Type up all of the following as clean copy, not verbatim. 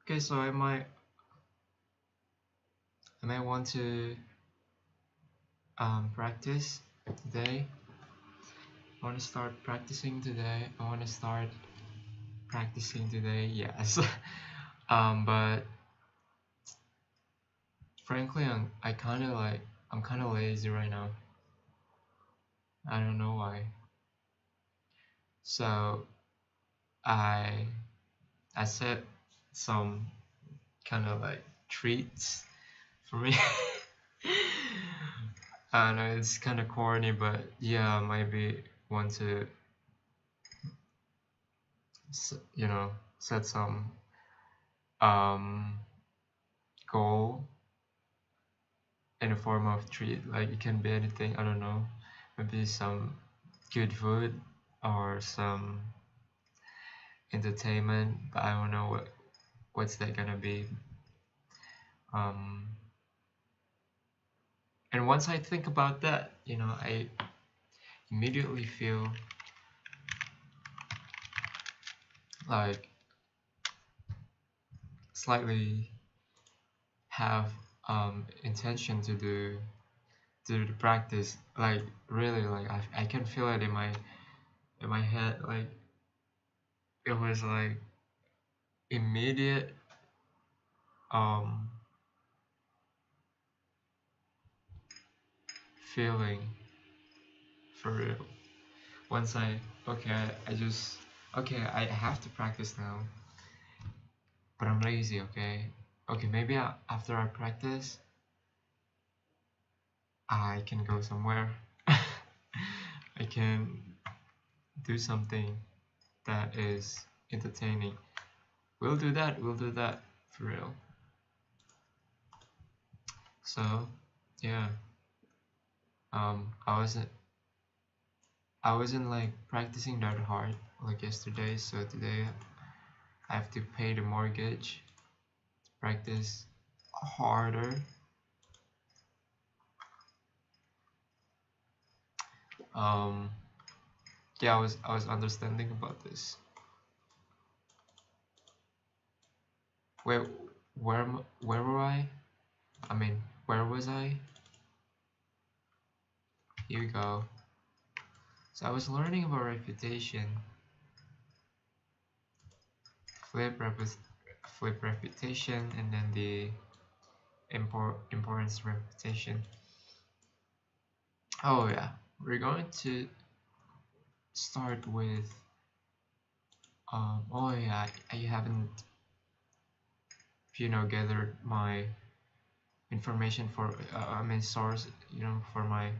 Okay, so I might want to practice today. I want to start practicing today. I want to start practicing today. Yes. But frankly, I'm kind of lazy right now. I don't know why. So I I set some kind of like treats for me. I know it's kind of corny, but yeah, maybe want to set some um goal in a form of treat. Like it can be anything. I don't know, maybe some good food or some entertainment, but I don't know what's that gonna be. Um, and once I think about that, I immediately feel like slightly have intention to do the practice. Like really, like I can feel it in my head. Like it was like immediate um feeling for real. Once I have to practice now, but I'm lazy. Okay, maybe after I practice, I can go somewhere. I can do something that is entertaining. We'll do that. We'll do that for real. So, yeah. I wasn't like practicing that hard like yesterday. So today I have to pay the mortgage, practice harder. Um, yeah, I was understanding about this. Where where were I? I mean, where was I? Here we go. So I was learning about reputation, flip flip reputation, and then the importance reputation. Oh yeah, we're going to start with oh yeah, I haven't gathered my information for I mean source for my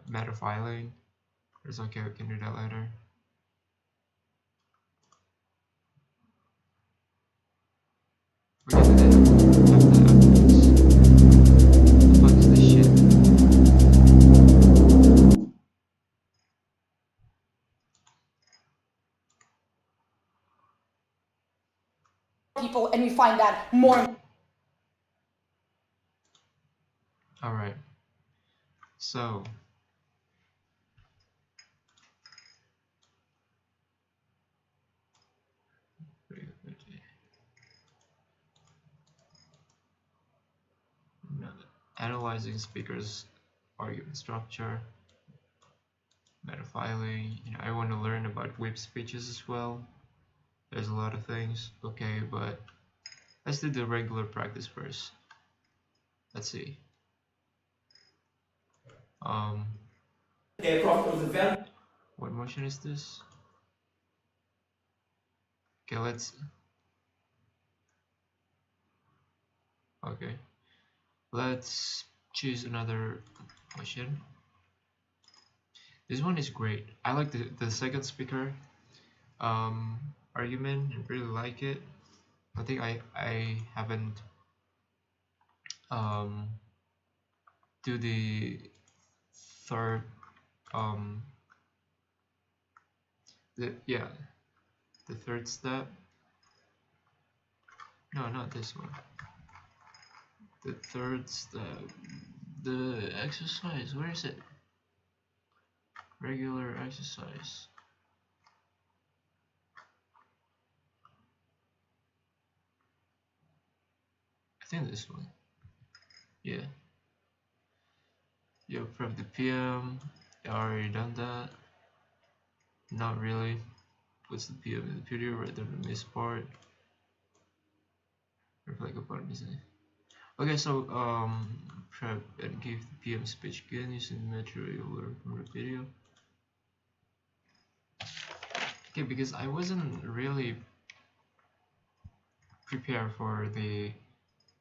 meta filing. It's okay, we can do that later. We can do that after this. What is this shit? People, and we find that more. All right. So analyzing speakers argument structure, meta filing. I want to learn about whip speeches as well. There's a lot of things. Okay, but let's do the regular practice first. Let's see. Um, what motion is this? Okay, okay. Let's choose another motion. This one is great. I like the second speaker argument and really like it. I think I haven't um do the third um yeah, the third step. No, not this one. The third step. The exercise. Where is it? Regular exercise. I think this one. Yeah. You prep the PM. I already done that. Not really. Puts the PM in the video rather than the miss part. Reflect upon missing. Okay, so prep and give the PM speech again using the material from the video. Okay, because I wasn't really prepared for the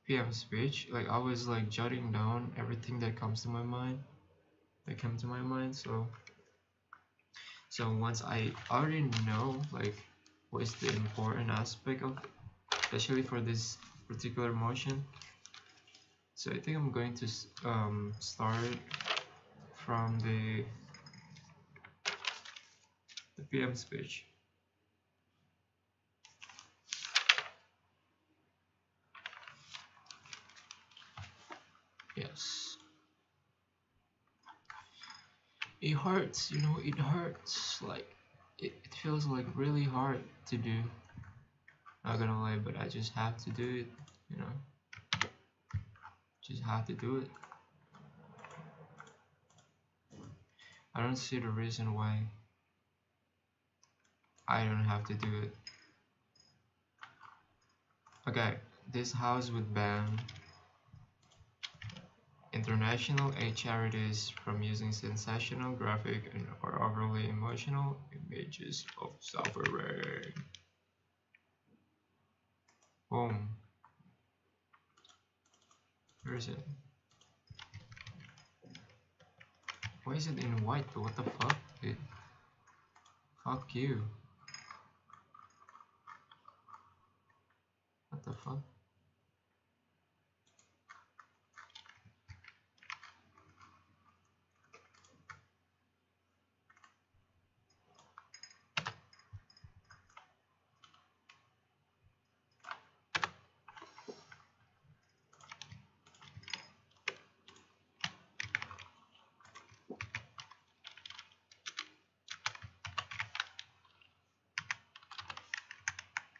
PM speech. Like I was like jotting down everything that comes to my mind. So once I already know like what is the important aspect of, especially for this particular motion. So I think I'm going to start from the PM speech. Yes. It hurts, you know, it hurts. Like, it feels like really hard to do. Not gonna lie, but I just have to do it, you know. Just have to do it. I don't see the reason why I don't have to do it. Okay, this house would ban international aid charities from using sensational, graphic, or overly emotional images of suffering. Boom. Where is it? Why is it in white? What the fuck, dude? Fuck you. What the fuck?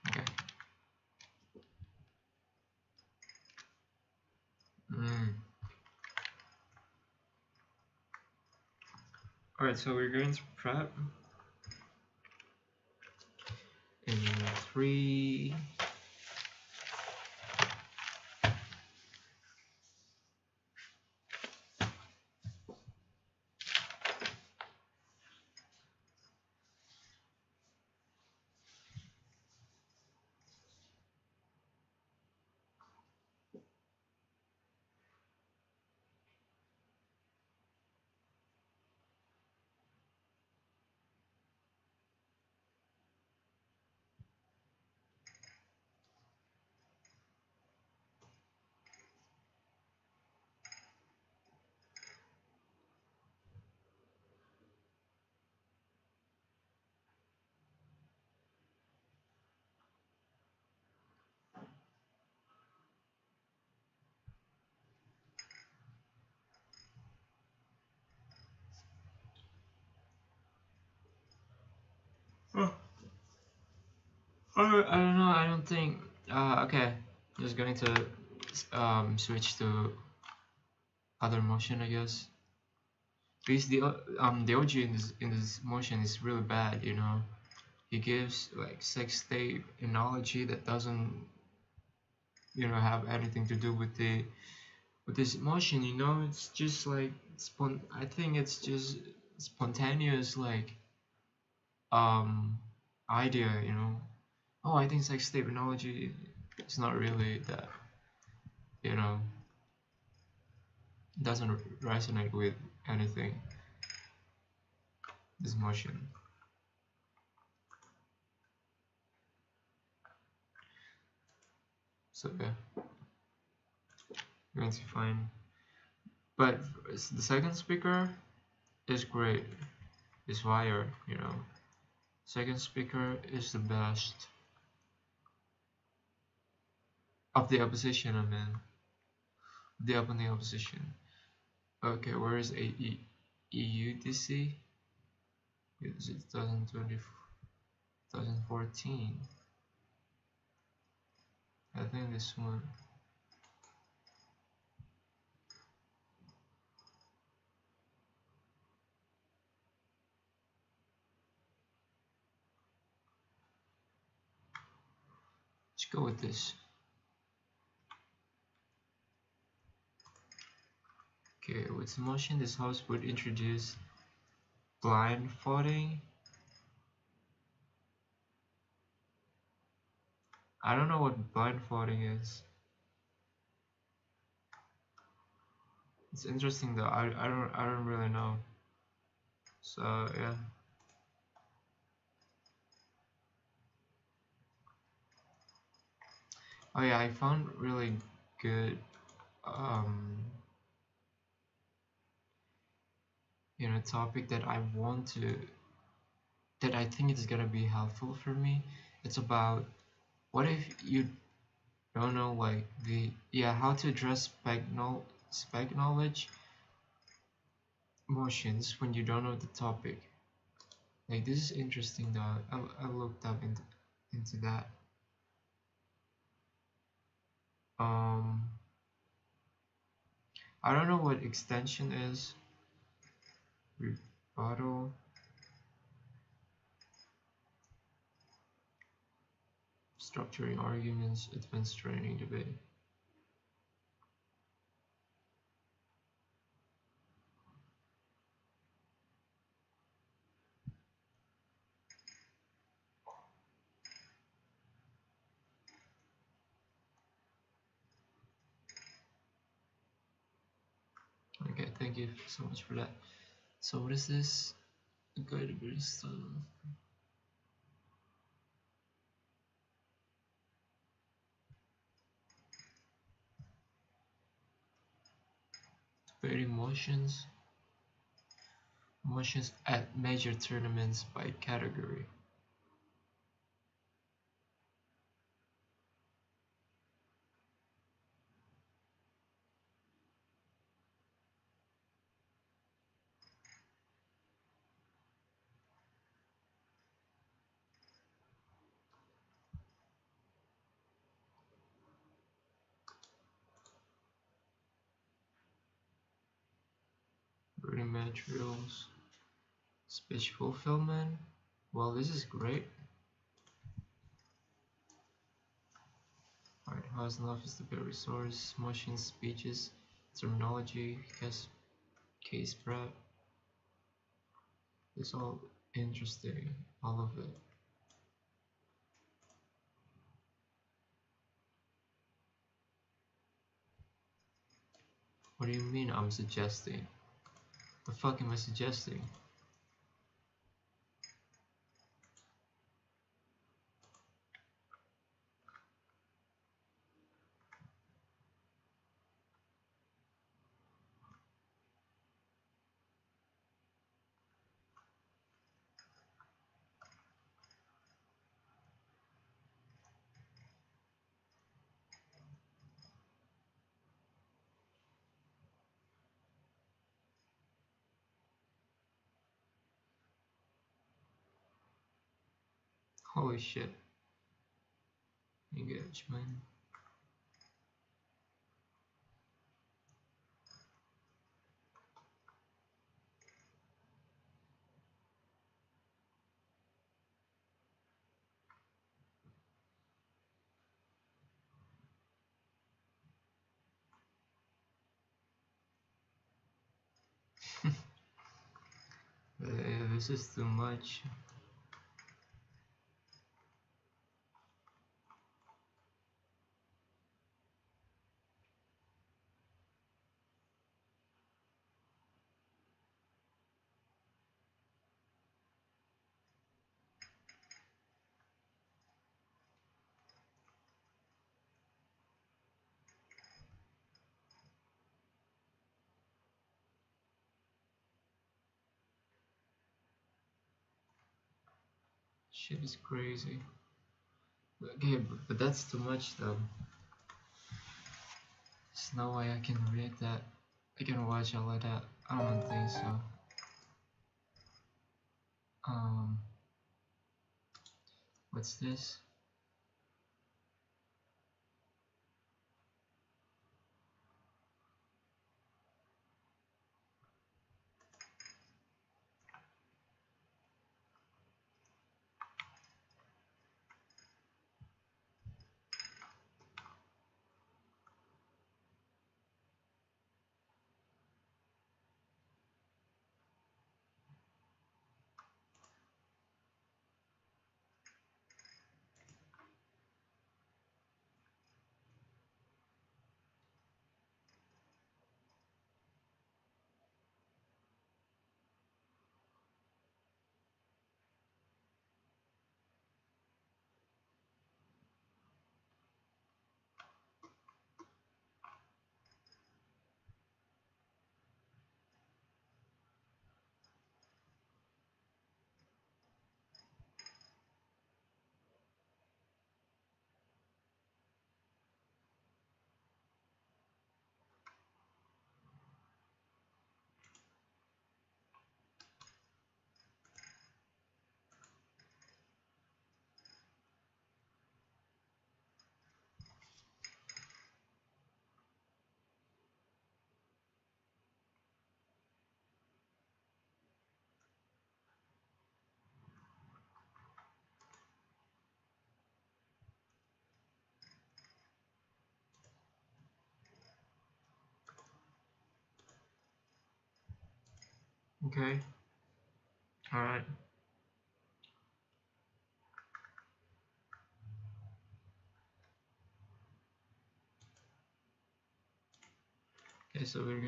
Okay. Alright, so we're going to prep in 3. Oh, I don't know, I don't think. Okay, just going to switch to other motion, I guess. Because the OG in this motion is really bad, you know. He gives like sex tape analogy that doesn't, you know, have anything to do with this motion, you know. It's just like I think it's just spontaneous, like idea, you know. Oh, I think sex tape analogy is not really that, you know, doesn't resonate with anything, this motion. So yeah, going to find, but the second speaker is great. This wire, you know, second speaker is the best of the opposition. I mean, the opening opposition. Okay, where is EUDC? Is it 2020, 2014? I think this one. go with this. Okay, with motion, this house would introduce blindfolding. I don't know what blindfolding is. It's interesting though. I don't really know. So yeah. Oh yeah, I found really good topic that I want to that I think is gonna be helpful for me. It's about what if you don't know like how to address spec knowledge motions when you don't know the topic. Like this is interesting though. I looked up into that. Um, I don't know what extension is. Rebuttal. Structuring arguments, advanced training debate. Okay, thank you so much for that. So what is this? Guide to Bristol. Debating motions. Motions at major tournaments by category. Reading materials. Speech fulfillment. Well, this is great. Alright, house and office debate resource, motions, speeches, terminology, case prep. It's all interesting, all of it. What do you mean I'm suggesting? The fuck am I suggesting? Holy shit. Engagement. This is too much. Shit is crazy. Okay, but that's too much though. There's no way I can read that. I can watch all of that. I don't think so. What's this? Okay. Alright. Okay, so we're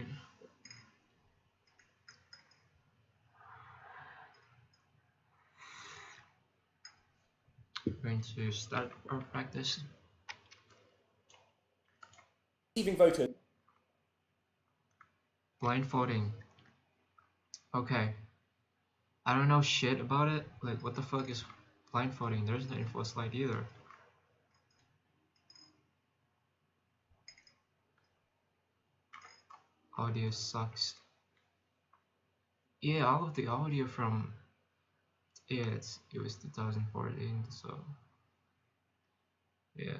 going to start our practice. Receiving voters. Blindfolding. Okay. I don't know shit about it. Like, what the fuck is blindfolding? There's no info slide either. Audio sucks. Yeah, all of the audio from it was 2014, so yeah.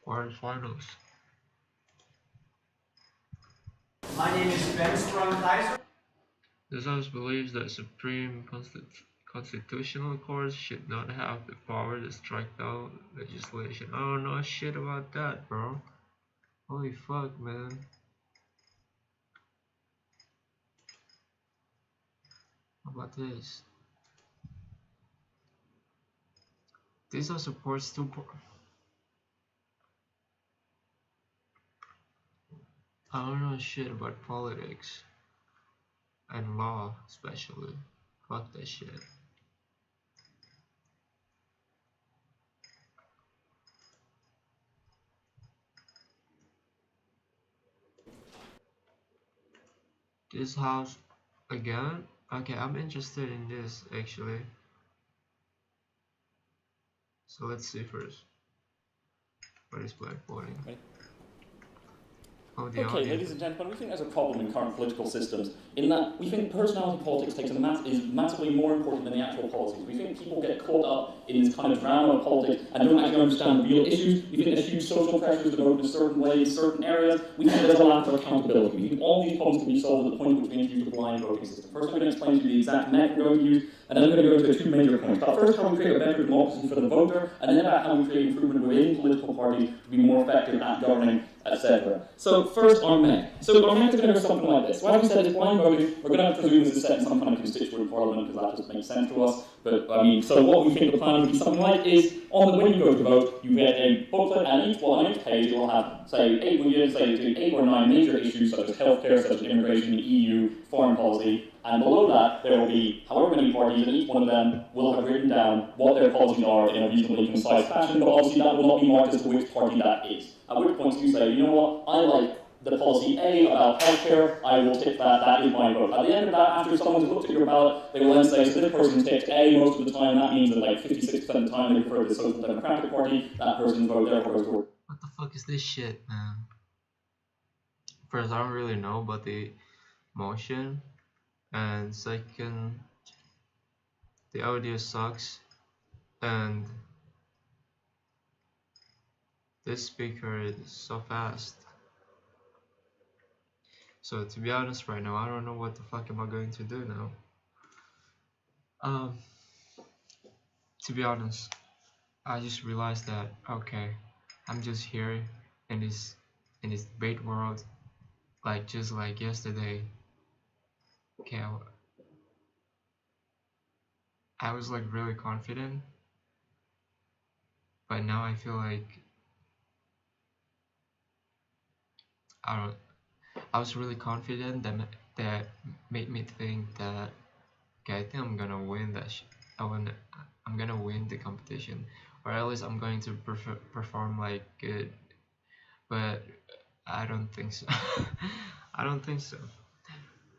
Quarterfinals. My name is Ben Sprung-Kaiser. This house believes that Supreme Constitutional Court should not have the power to strike down legislation. I don't know shit about that, bro. Holy fuck, man. How about this? This also supports two. I don't know shit about politics and law, especially. Fuck that shit. This house again? Okay, I'm interested in this actually. So let's see first. What is blindfolding? Right. Oh, the Okay, audio. ladies and gentlemen, we think there's a problem in current political systems in that we think personality politics is massively more important than the actual policies. We think people get caught up in this kind of drama of politics and don't actually understand real issues. We think there's huge social pressures to vote in a certain way in certain areas. We think there's a lack of accountability. We think all these problems can be solved at the point at which we introduce a blind voting system. First, I'm going to explain to you the exact method we're going to use, and then I'm going to go into two major points. But first, how we create a better democracy for the voter, and then about how we create improvement within political parties to be more effective at governing, etc. So first, our mech. So our mech is going to go something like this. So as we said, it's blind voting. We're going to have to presume this is set in some kind of constituent parliament because that just makes sense to us. But I mean, so what we think the plan would be something like is, when you go to vote, you get a booklet, and on each page it will have, say, 8 or 9 major issues such as healthcare, such as immigration, the EU, foreign policy, and below that there will be however many parties, and each one of them will have written down what their policies are in a reasonably concise fashion, but obviously that will not be marked as to which party that is. At which point you say, you know what, I like the policy A about healthcare, I will tick that, that is my vote. At the end of that, after someone's looked at your ballot, they will then say, so this person ticked A most of the time, that means that like 56% of the time they prefer the Social Democratic Party, that person's vote therefore goes forward. What the fuck is this shit, man? First, I don't really know about the motion, and second, the audio sucks, and this speaker is so fast. So to be honest right now, I don't know what the fuck am I going to do now. To be honest, I just realized that okay, I'm just here in this debate world, like just like yesterday. Okay, I was like really confident, but now I feel like I was really confident that made me think that okay, I think I'm gonna win that. I'm gonna win the competition, or at least I'm going to perform like good. But I don't think so. I don't think so.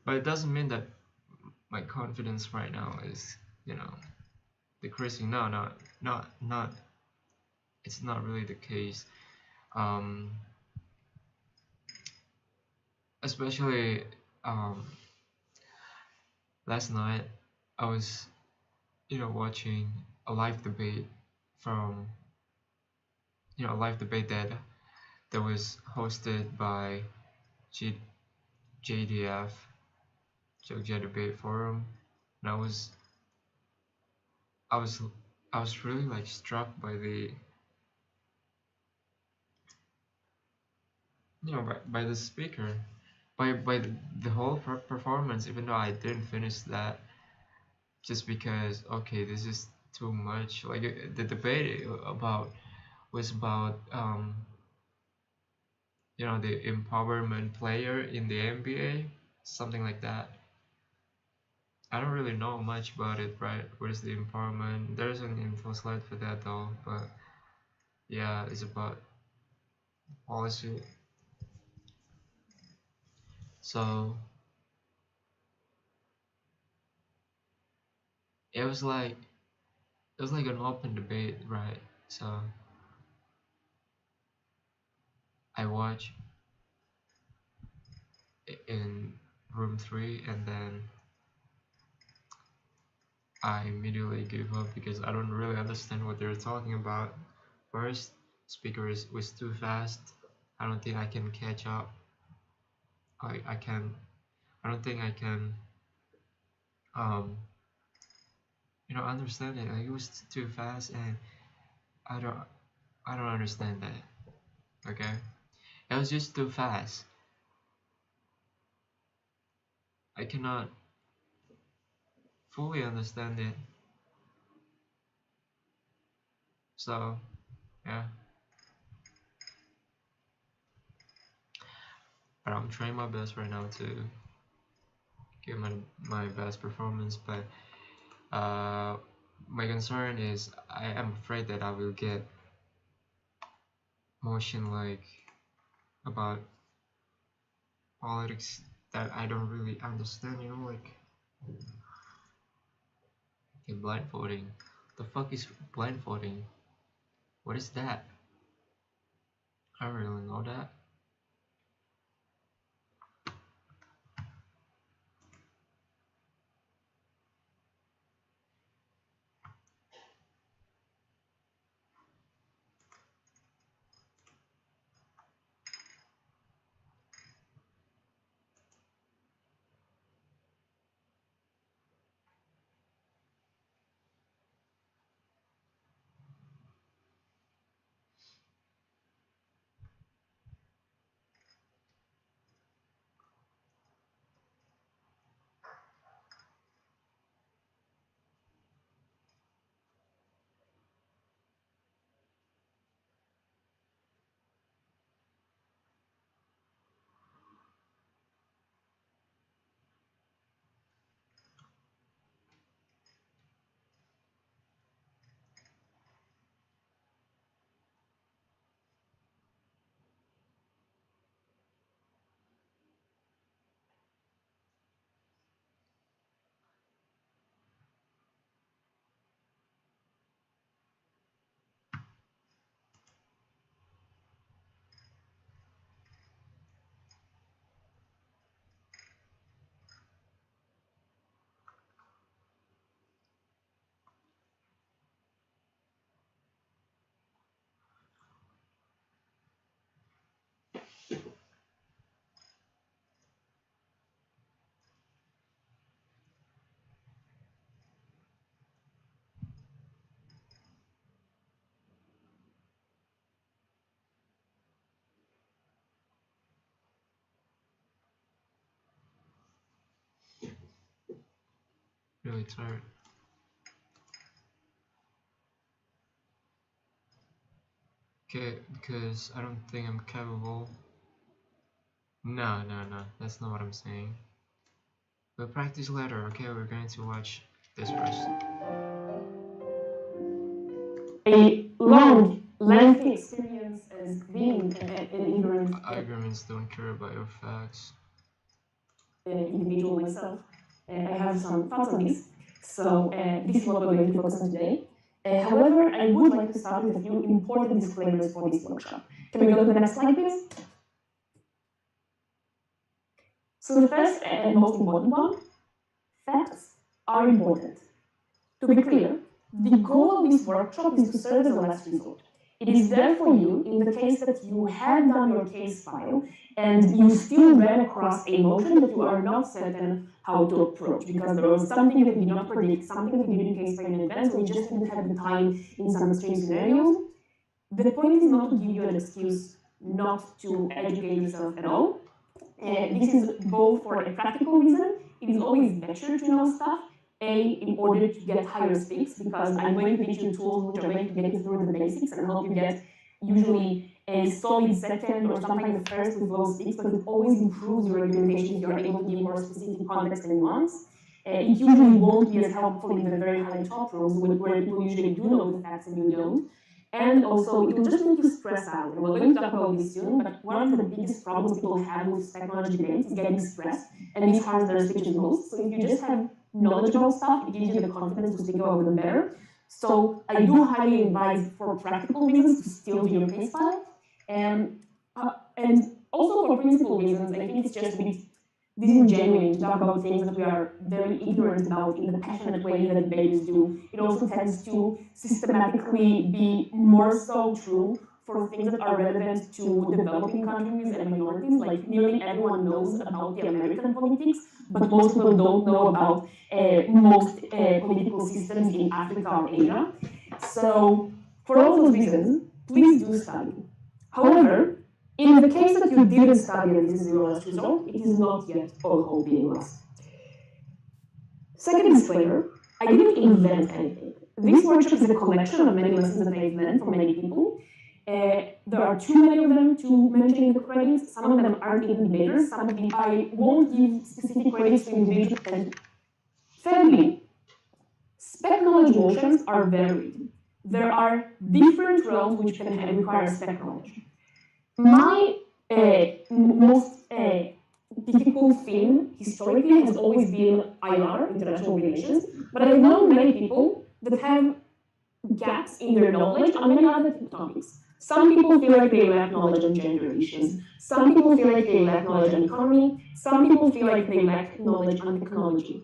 But it doesn't mean that my confidence right now is, decreasing. No, not. It's not really the case. Um, Especially last night, I was, watching a live debate from, a live debate that was hosted by JDF, Jogja Debate Forum, and I was, I was really like struck by the, by the speaker, by the whole performance. Even though I didn't finish that, just because okay, this is too much. Like the debate about was about the empowerment player in the NBA, something like that. I don't really know much about it, right? What is the empowerment? There's an info slide for that though, but yeah, it's about policy. So it was like an open debate, right? So I watched in room 3 and then I immediately gave up because I don't really understand what they're talking about. First, speaker was too fast. I don't think I can catch up. I don't think I can understand it. Like, it was too fast and I don't I don't understand that. Okay? It was just too fast. I cannot fully understand it. So, yeah. But I'm trying my best right now to give my best performance, but my concern is I am afraid that I will get motion like about politics that I don't really understand, like blind voting. The fuck is blind voting? What is that? I don't really know that. Really tired. Okay, because I don't think I'm capable. No, that's not what I'm saying. But practice later, okay? We're going to watch this first. A long, lengthy experience as being an ignorant Arguments don't care about your facts. individual myself. I have some thoughts on this. So this is what we're going to focus on today. However, I would like to start with a few important disclaimers for this workshop. Can we go to the next slide, please? So the first and most important one, facts are important. To be clear, the goal of this workshop is to serve as a last resort. It is there for you in the case that you have done your case file and you still ran across a motion that you are not certain how to approach because there was something that you did not predict, something that you didn't case file in advance, or you just didn't have the time in some extreme scenarios. The point is not to give you an excuse not to educate yourself at all. This is both for a practical reason. It is always better to know stuff, in order to get higher stakes, because I'm going to teach you tools which are going to get you through the basics and help you get usually a solid second or sometimes a first with low stakes, but it always improves your argumentation if you are able to give more specific context and nuance. It usually won't be as helpful in the very high top rooms where people usually do know the facts and you don't. And also, it will just make you stress out. And we're going to talk about this soon, but one of the biggest problems people have with technology debates is getting stressed, and this harms their speeches most. So if you just have knowledge about stuff, it gives you the confidence to speak about them better. So I do highly advise, for practical reasons, to still do your case file. And also for principle reasons, I think it's just a bit disingenuous to talk about things that we are very ignorant about in the passionate way that debaters do. It also tends to systematically be more so true for things that are relevant to developing countries and minorities. Like, nearly everyone knows about the American politics, but most people don't know about most political systems in Africa or Asia. So, for all those reasons, please do study. However, in the case that you didn't study and this is your last result, it is not yet all hope being lost. Second disclaimer, I didn't invent anything. This workshop is a collection of many lessons that I've learned from many people. There are too many of them to mention in the credits. Some of them aren't even debaters. Some of them I won't give specific credits to individuals. And thirdly, spec knowledge motions are varied. There are different realms which can require spec knowledge. My most difficult theme historically has always been IR, international relations, but I've known many people that have gaps in their knowledge on many other topics. Some people feel like they lack knowledge on gender issues. Some people feel like they lack knowledge on economy. Some people feel like they lack knowledge on technology.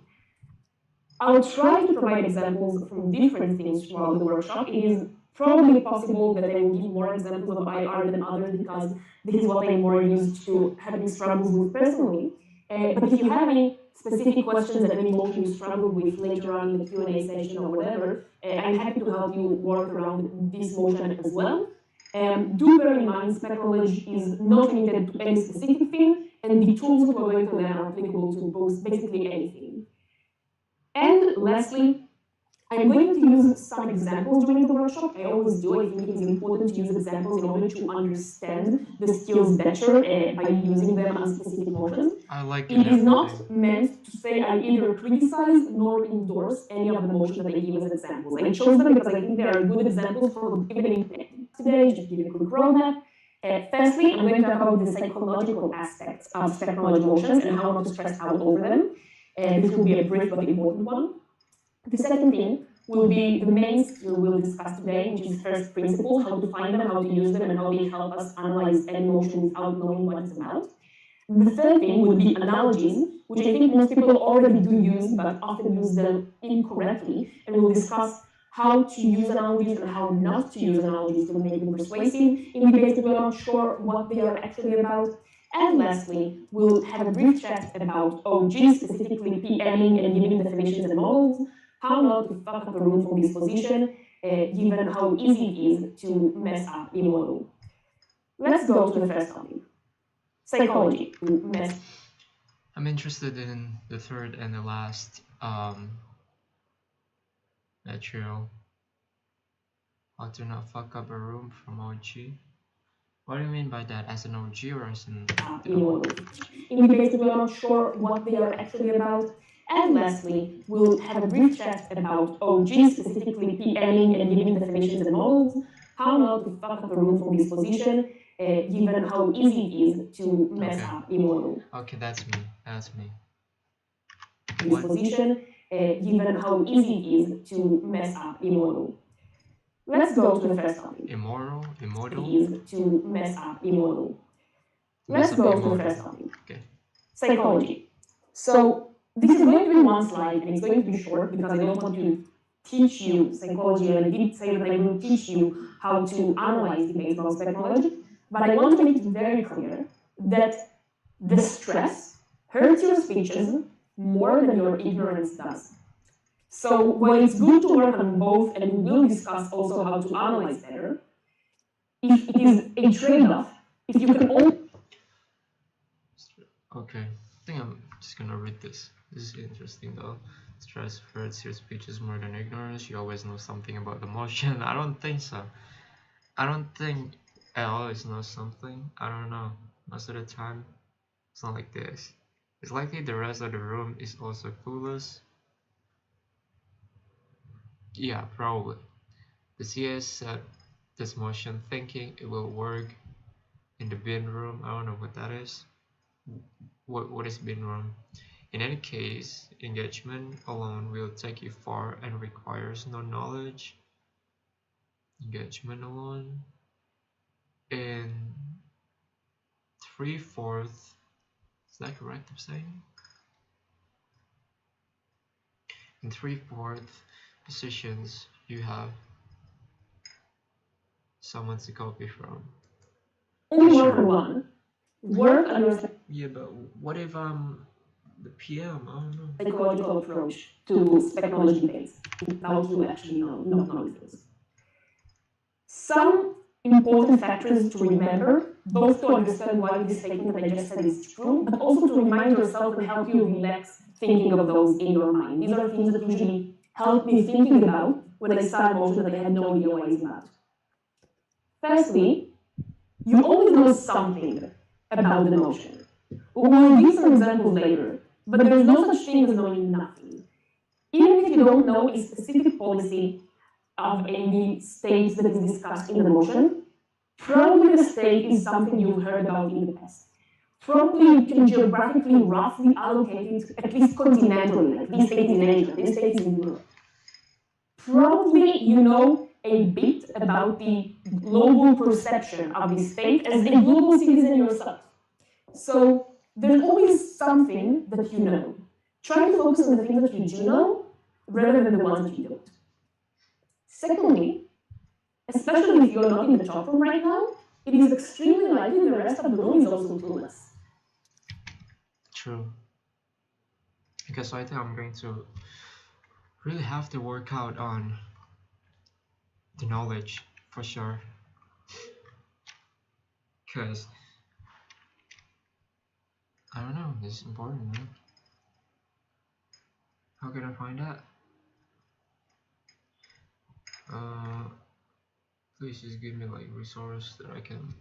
I'll try to provide examples from different things throughout the workshop. It is probably possible that I will give more examples of IR than others because this is what I'm more used to having struggles with personally. But if you have any specific questions and any motion you struggle with later on in the Q&A session or whatever, I'm happy to help you work around this motion as well. Do bear in mind, spec knowledge is not limited to any specific thing, and the tools that we're going to learn are applicable to both basically anything. And lastly, I'm going to use some examples during the workshop. I always do. I think it is important to use examples in order to understand the skills better by using them on specific motions. I like it is not meant to say I either criticize nor endorse any of the motions that I give as examples. I chose them because I think they are good examples for giving today, just give you a quick roadmap. Firstly, I'm going to talk about the psychological aspects of technology motions and how not to stress out over them. This will be a brief but important one. The second thing will be the main skill we'll discuss today, which is first principles, how to find them, how to use them, and how they help us analyze any motion without knowing what it's about. The third thing would be analogies, which I think most people already do use, but often use them incorrectly. And we'll discuss how to use analogies and how not to use analogies to make them persuasive in debates that we're not sure what they are actually about. And lastly, we'll have a brief chat about OG, specifically PMing and giving definitions and models, how not to fuck up a room from this position, given how easy it is to mess up a model. Let's go to the first topic. Psychology. I'm interested in the third and the last material. How to not fuck up a room from OG. What do you mean by that? As an OG or as an... In debates we're not sure what they are actually about. And lastly, we'll have a brief chat about OG, specifically PMing and giving definitions and models, how not to fuck up a room from this position, given how easy it is to mess up a model. Okay, that's me. That's me. This position, given how easy it is to mess up a model. Let's go to the first topic. Immoral? Immortal? Is to mess up a model. Let's go to the first topic. Okay. Psychology. So this is going to be one slide and it's going to be short because I don't want to teach you psychology, and I did say that I will teach you how to analyze debates about psychology, but I want to make it very clear that the stress hurts your speeches more than your ignorance does. So while it's good to work on both, and we will discuss also how to analyze better, if it is a trade-off If you can only Okay, I think I'm just gonna read this. This is interesting though. Stress hurts your speeches more than ignorance. You always know something about the motion. I don't think so. I don't think I always know something. I don't know. Most of the time, it's not like this. It's likely the rest of the room is also clueless. Yeah, probably. The CS said this motion thinking it will work in the bin room. I don't know what that is. What is bin room? In any case, engagement alone will take you far and requires no knowledge. Engagement alone. In 3/4, is that correct I'm saying? In 3/4 positions, you have someone to copy from. only work on one, work on your Yeah, but what if I'm the PM? I don't know. psychological approach to technology debates. Those who actually know, not know those. Some important factors to remember, both to understand why this statement that I just said is true, but also to remind yourself and help you relax thinking of those in your mind. These are things that usually help me thinking about when I start a motion that I had no idea what it's about. Firstly, you always know something about the motion. We'll give some examples later, but there's no such thing as knowing nothing. Even if you don't know a specific policy of any state that is discussed in the motion, probably the state is something you've heard about in the past. Probably you can geographically roughly allocate it, at least continentally, like this state is in Asia, this state is in Europe. Probably you know a bit about the global perception of the state as a global citizen yourself. So there's always something that you know. Try to focus on the things that you do know rather than the ones that you don't. Secondly, especially if you're not in the chat room right now, it is extremely likely the rest of the room is also clueless. True. Because I think I'm going to really have to work out on the knowledge for sure. Because I don't know, this is important, man. How can I find that? Please just give me like resource that I can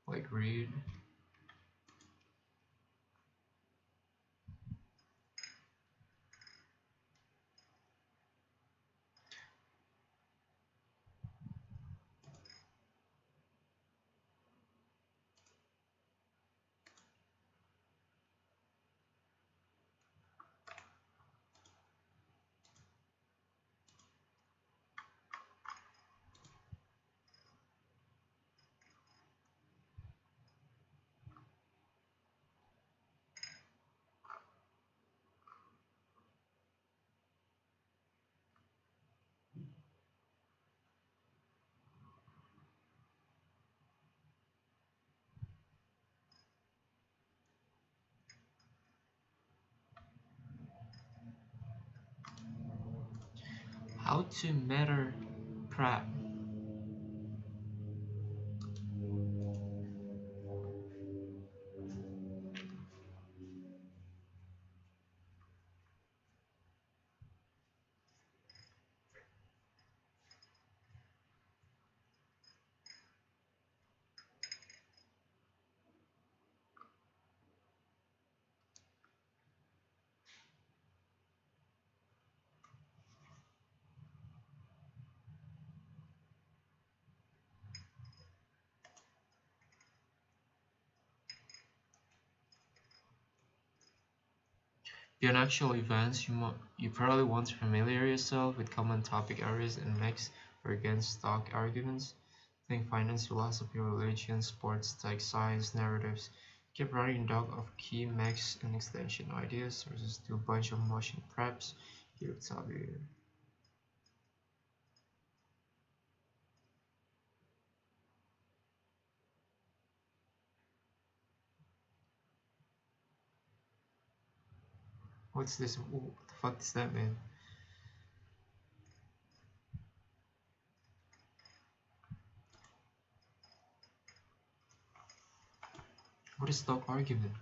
like read. How to matter prep. Beyond actual events, you probably want to familiar yourself with common topic areas and mix or against stock arguments. Think finance, philosophy, religion, sports, tech, science, narratives. Keep running dog of key mix and extension ideas versus do a bunch of motion preps. Here tell you. What's this? What the fuck does that mean? What is stock argument?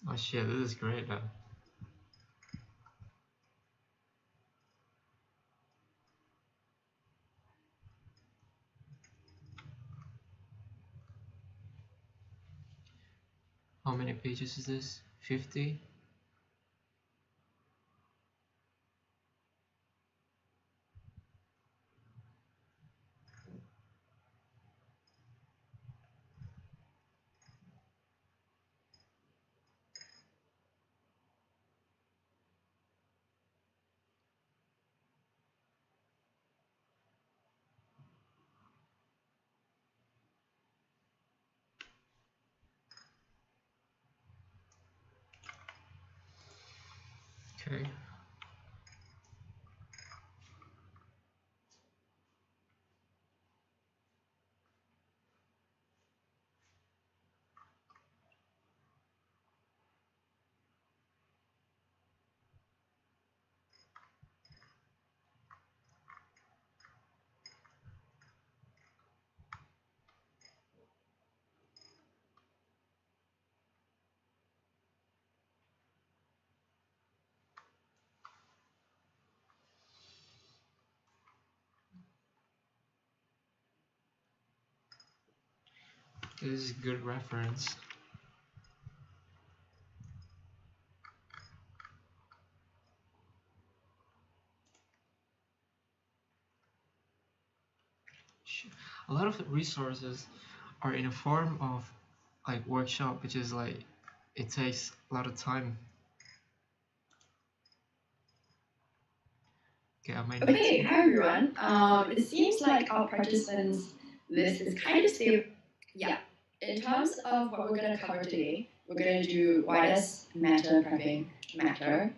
Oh shit, this is great though. How many pages is this? 50? Okay. This is a good reference. A lot of the resources are in a form of like workshop, which is like it takes a lot of time. Okay, I might need Okay, hi everyone. It seems like our participants list is kind of stable. Yeah. In terms of what we're going to cover today, we're going to do why does matter prepping matter?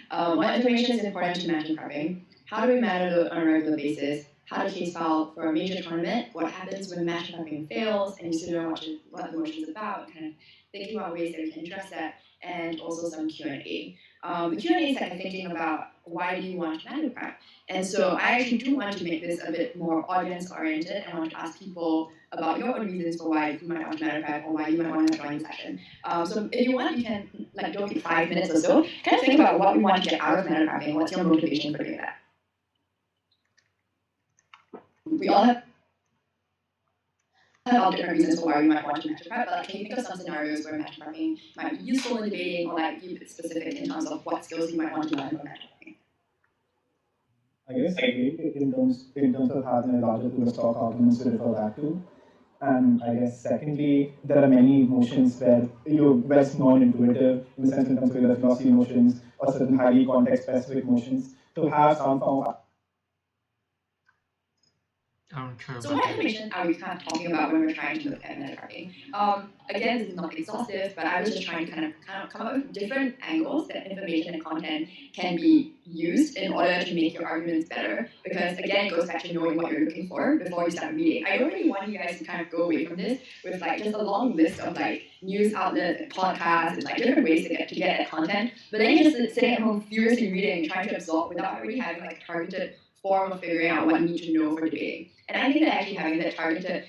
What information is important to matter prepping? How do we matter on a regular basis? How to case file for a major tournament? What happens when matter prepping fails and you still don't know what the motion is about? Kind of thinking about ways that we can address that, and also some Q&A. The Q&A is like thinking about why do you want to matter prep? And so I actually do want to make this a bit more audience oriented and want to ask people about your own reasons for why you might want to matter prep or why you might want to join the session. So if you want, you can like don't take 5 minutes or so, kind of think about what you want to get out of matter prepping. What's your motivation for doing that? We all have different reasons for why we might want to matter prep, but like, can you think of some scenarios where matter prepping might be useful in debating, or like be a bit specific in terms of what skills you might want to learn from matter prepping? I guess in terms of having a larger pool of stock arguments to refer back to. And I guess secondly, there are many motions where you're best non-intuitive in the sense in terms of either philosophy motions or certain highly context-specific motions to have some form of. I don't care So about what that. information are we kind of talking about when we're trying to look at matter prepping? Again, this is not exhaustive, but I was just trying to kind of come up with different angles that information and content can be used in order to make your arguments better. Because again, it goes back to knowing what you're looking for before you start reading. I don't really want you guys to kind of go away from this with like just a long list of like news outlets and podcasts and like different ways to get that content. But then you're just sitting at home furiously reading, trying to absorb without really having like targeted form of figuring out what you need to know for debating. And I think that actually having that targeted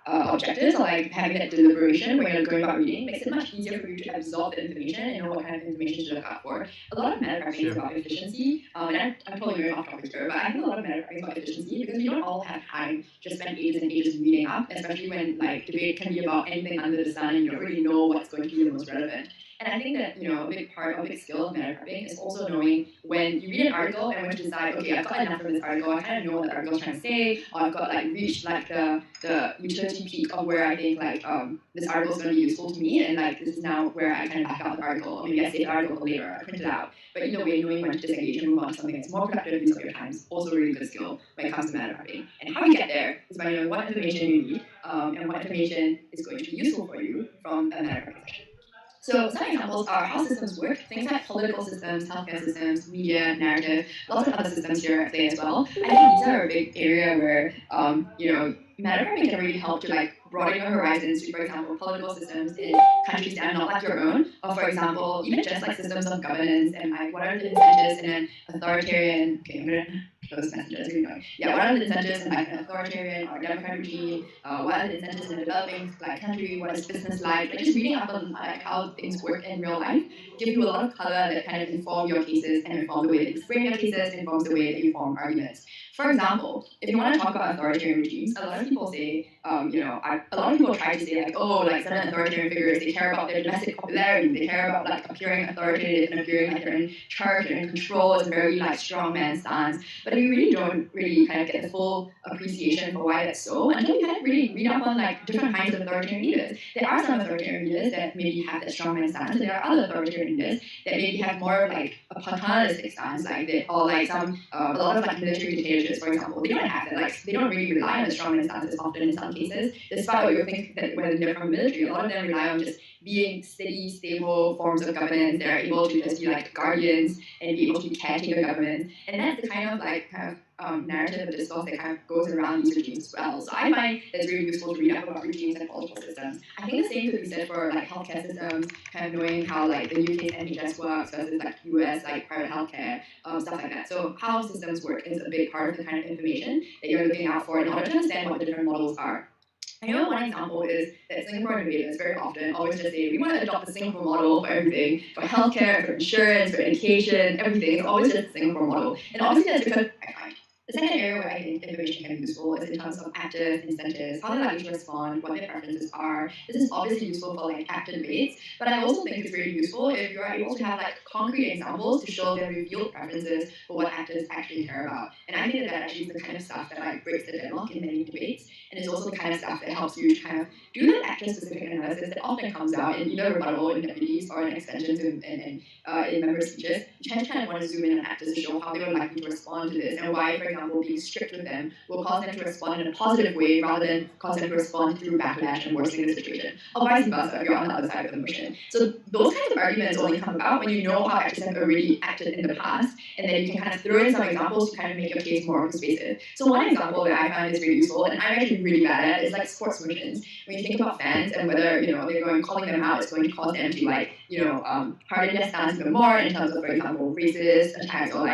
objectives, or like having that deliberation when you're going about reading, makes it much easier for you to absorb the information and know what kind of information to look out for. A lot of meta prepping is about efficiency, and I'm totally going off topic here, but I think a lot of meta prepping is about efficiency because we don't all have time to spend ages and ages reading up, especially when like debate can be about anything under the sun and you don't really know what's going to be the most relevant. And I think that, a big skill of meta prepping is also knowing when you read an article and when to decide, okay, I've got enough from this article, I kind of know what the article is trying to say, or I've got like reached like the utility peak of where I think like this article is going to be useful to me, and like this is now where I kind of back out the article, or maybe I save the article for later, I print it out. But either way, knowing when to disengage and move on to something that's more productive use of your time is also a really good skill when it comes to meta prepping. And how you get there is by knowing what information you need and what information is going to be useful for you from a meta prepping session. So some examples are how systems work, things like political systems, healthcare systems, media, narrative, lots of other systems here at play as well. I think these are a big area where, meta prepping can really help to like broaden your horizons to, for example, political systems in countries that are not like your own, or for example, even just like systems of governance and like what are the incentives in an authoritarian, okay, I'm gonna close messages, what are the incentives in like an authoritarian or democratic regime, what are the incentives in a developing like country, what is business like just reading up on like how things work in real life give you a lot of color that kind of inform your cases and inform the way that you frame your cases, informs the way that you form arguments. For example, if you want to talk about authoritarian regimes, a lot of people say, a lot of people try to say like, oh, like certain authoritarian figures, they care about their domestic popularity, they care about like appearing authoritative and appearing like they're in charge and in control. It's a very like strong man stance. But we really don't really kind of get the full appreciation for why that's so until you kind of really read up on like different kinds of authoritarian leaders. There are some authoritarian leaders that maybe have that strong man stance, and there are other authoritarian leaders that maybe have more of like a paternalistic stance, like they, or like some a lot of like military dictatorships, for example. They don't have that, like they don't really rely on the strong man stances often in some cases, despite what you think that when they're from the military, a lot of them rely on just being steady, stable forms of governance. They're able to just be like guardians and be able to be caretaker governments, and that's the kind of narrative of discourse that kind of goes around these regimes as well. So I find that it's really useful to read up about regimes and political systems. I think the same could be said for like healthcare systems, kind of knowing how like the UK's NHS works versus like US like private healthcare, stuff like that. So how systems work is a big part of the kind of information that you're looking out for in order to understand what the different models are. I know one example is that Singapore innovators very often always just say, we want to adopt the Singapore model for everything, for healthcare, for insurance, for education, everything. It's always just the Singapore model. And obviously that's because I find the second area where I think information can be useful is in terms of active incentives, how they're likely to respond, what their preferences are. This is obviously useful for like active debates, but I also think it's really useful if you're able to have like concrete examples to show their revealed preferences for what actors actually care about. And I think that actually is the kind of stuff that like breaks the deadlock in many debates, and it's also the kind of stuff that helps you to kind of do that actor-specific analysis that often comes out in either rebuttal in deputies or in extensions in member speeches. You kind of want to zoom in on actors to show how they were likely to respond to this and why, for example, being strict with them will cause them to respond in a positive way rather than cause them to respond through backlash and worsening the situation, or vice versa if you're on the other side of the motion. So those kinds of arguments only come about when you know how actors have already acted in the past, and then you can kind of throw in some examples to kind of make your case more persuasive. So one example that I find is really useful, and I'm actually really bad at, is like sports motions. When you think about fans and whether they're going calling them out is going to cause them to like harden their stance even more in terms of, for example, racist attacks or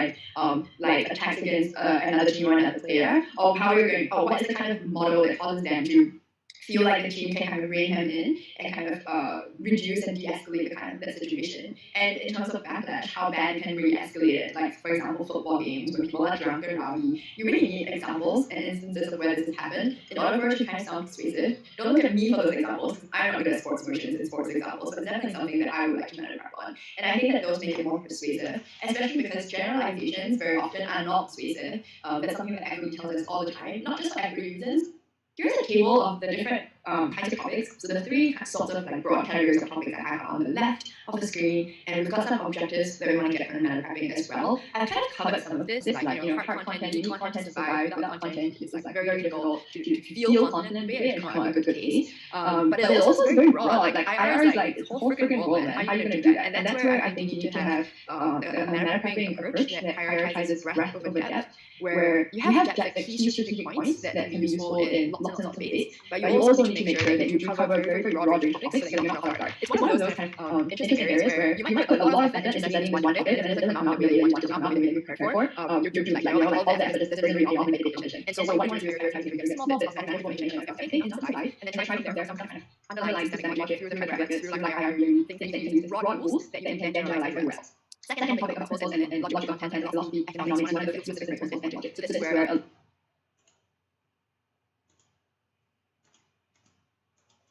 like attacks against another team or another player, or how you're going, or what's the kind of model that causes them to feel like the team can kind of rein him in and kind of reduce and de-escalate the kind of that situation. And in terms of backlash, how bad can really escalate it? Like, for example, football games when people are drunk and rowdy. You really need examples and instances of where this has happened in order for it to kind of sound persuasive. Don't look at me for those examples. I'm not good at sports motions and sports examples, but it's definitely something that I would like to meta prep on. And I think that those make it more persuasive, especially because generalizations very often are not persuasive. That's something that equity tells us all the time, not just for equity reasons. Here's a table of the different kinds of topics. So the three sorts of like broad categories of topics I have on the left of the screen, and we've got some objectives that we want to get from meta prepping as well. I've kind of covered some of this, like hard content, you need content to survive. Without content, it's like very difficult to feel content and be and come up with a good case. But it also is very broad. Like IR is like this whole freaking world, man. How are you going to do that? And that's where I think you need to have a meta prepping approach that prioritizes breadth over depth, where you have depth at key strategic points that can be useful in lots and lots of debates, but you also need need to make sure that you cover very, very broad range of topics so that you're not caught off guard. It's one of those kind of interesting areas where you might put a lot of effort into studying one topic, and then it doesn't come out the way that you want it to come out, the way that you're prepared for. You're like, all the effort doesn't really all make it attention. And so what you want to do is kind of get small bits of manageable information about your thinking into life, and then try to put there some kind of underlying systemic logic through the practice, through like IRU, things that you can use, broad rules that you can then generalize very well. Second topic of principles and logic of content, philosophy, economics, one of the fields with specific principles and logic. So this is where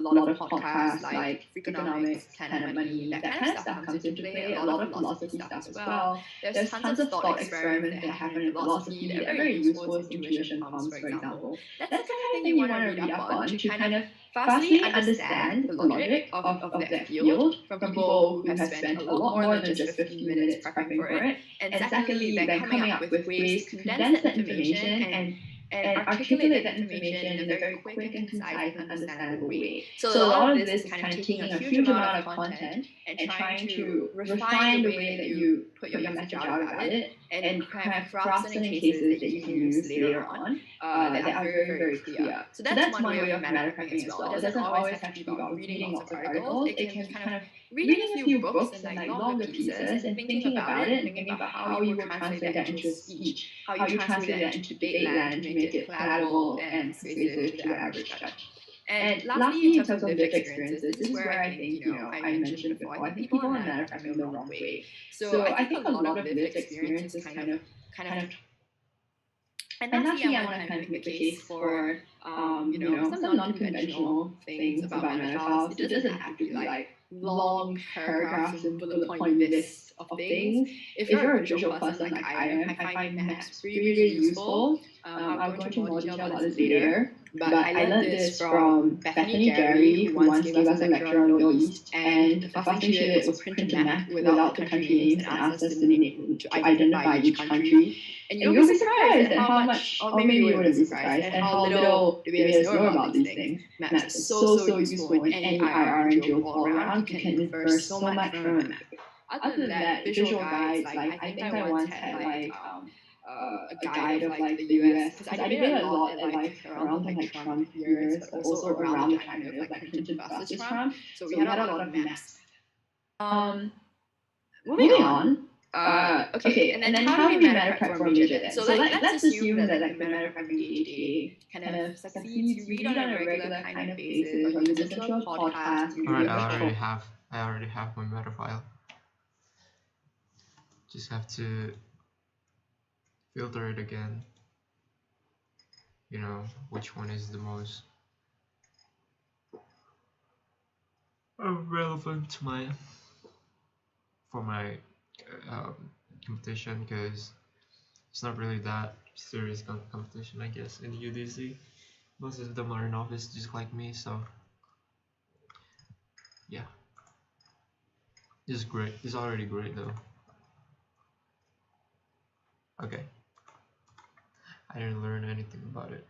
a lot of podcasts like Freakonomics, Planet Money, that kind of stuff comes into play, a lot of philosophy stuff as well. There's tons of thought experiments that happen in philosophy that are very useful as intuition comes, for example. That's the kind of thing you want to read up on to kind of firstly understand the logic of that field from people who have spent a lot more than just 15 minutes prepping for it, and secondly then coming up with ways to condense that information and articulate that information in a very quick and concise and understandable way. So a lot of this is kind of taking a huge amount of content and trying to refine the way that you put your message out about it and kind of craft certain cases that you can use later on that are very, very clear. So that's one way of matter prepping as well. It doesn't always have to be about reading lots of articles. It can be kind of reading a few books and like longer pieces and thinking about it and thinking about how you would translate that into speech, how you translate that into debate land to make it palatable and persuasive to the average judge. And lastly, in terms of lived experiences, this is where I think, I mentioned before, I think people are matter prepping the wrong way. So I think a lot of lived experience is kind of and lastly, I want to kind of make the case for, some non-conventional things about mental health. It doesn't have to be like long paragraphs and bullet point lists of things. If you're a visual person like I am, I find maps really, really useful. I'll go into more detail about this later. But I learned this from Bethany Gary, who once gave us a lecture on Middle East, and the first thing she did was print a map without the country names and asked us to identify each country. And you'll be surprised at how much, or maybe you wouldn't be surprised, at how little we know about these things. Maps are so useful in any IR and geo all around. You can infer so much from a map. Other than that, visual guides, like I think I once had a guide of like the US, because I did a lot at like around like Trump years, but also around the time of like printed buses Trump. So we had a lot of maps. Moving on. Okay, and then how do we matter prep for a major then? So let's assume that like the matter prepping AHA kind of succeeds. You read on a regular kind of basis, or you listen to a podcast. Alright, I already have my meta file. Just have to filter it again. Which one is the most relevant to for my competition, because it's not really that serious competition, I guess, in the UDC. Most of them are novice just like me, so yeah. This is great. This is already great though. Okay. I didn't learn anything about it.